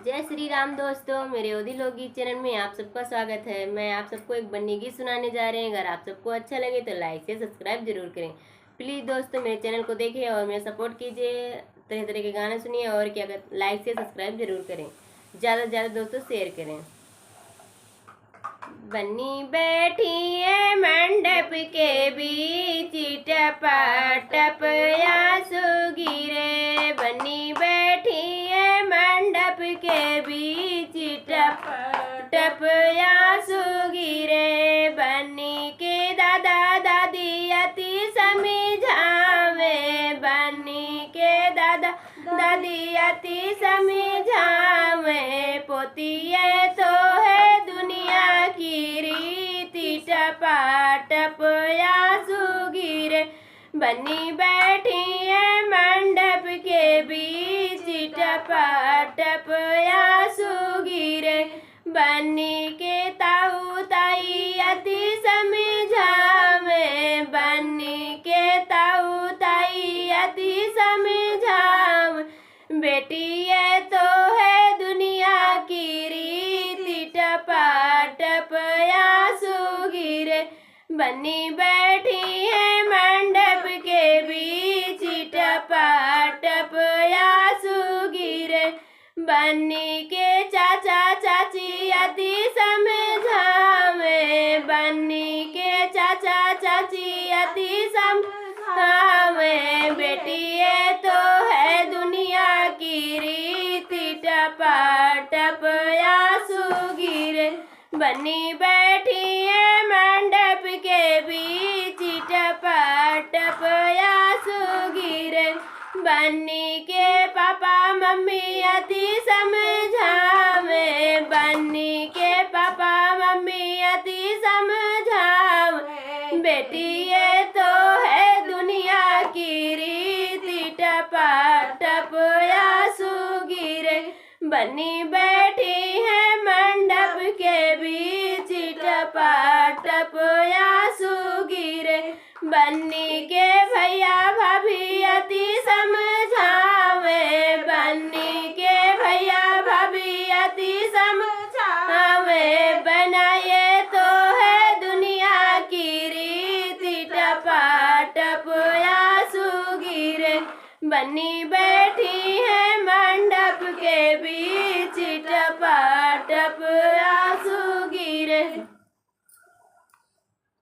जय श्री राम दोस्तों, मेरे ओदी लोकगीत चैनल में आप सबका स्वागत है। मैं आप सबको एक बन्नी गीत सुनाने जा रहे हैं। अगर आप सबको अच्छा लगे तो लाइक से सब्सक्राइब जरूर करें। प्लीज़ दोस्तों मेरे चैनल को देखें और मेरा सपोर्ट कीजिए। तरह तरह के गाने सुनिए और क्या लाइक से सब्सक्राइब जरूर करें। ज़्यादा से ज़्यादा दोस्तों शेयर करें। बन्नी बैठी है मंडप के बीच, टप आंसू गिरे। बन्नी बैठी है मंडप के बीच, टप आंसू गिरे। बन्नी के दादा दादी अति समझावे, बन्नी के दादा दादी अति समझावे। पोतिए तो है दुनिया की रीति, टप आंसू गिरे। बन्नी बैठी है मंडप के बीच, टप आंसू गिरे। बन्नी के ताऊ ताई अति समझावे, बन्नी के ताऊ ताई अति समझावे। बेटी ये तो है दुनिया की रीति, टप आंसू गिरे। बन्नी बैठी है मंडप के बीच, टप आंसू गिरे। बन्नी के चाचा चाची अति समझावे, बन्नी के चाचा चाची अति समझावे। बेटी ये तो है दुनिया की रीति, टप आंसू गिरे। बन्नी बैठी है मंडप के बीच, टप आंसू गिरे। बन्नी के पापा मम्मी अति समझावे, बन्नी के पापा मम्मी अति समझावे। बेटी ये तो है दुनिया की रीति, टप आंसू गिरे। बन्नी बैठी है मंडप के बीच, टप आंसू गिरे। बन्नी के भैया भाभी अति समझावे, बन्नी के भैया भाभी अति समझावे। बनाए तो है दुनिया की रीति, टप आंसू गिरे। बन्नी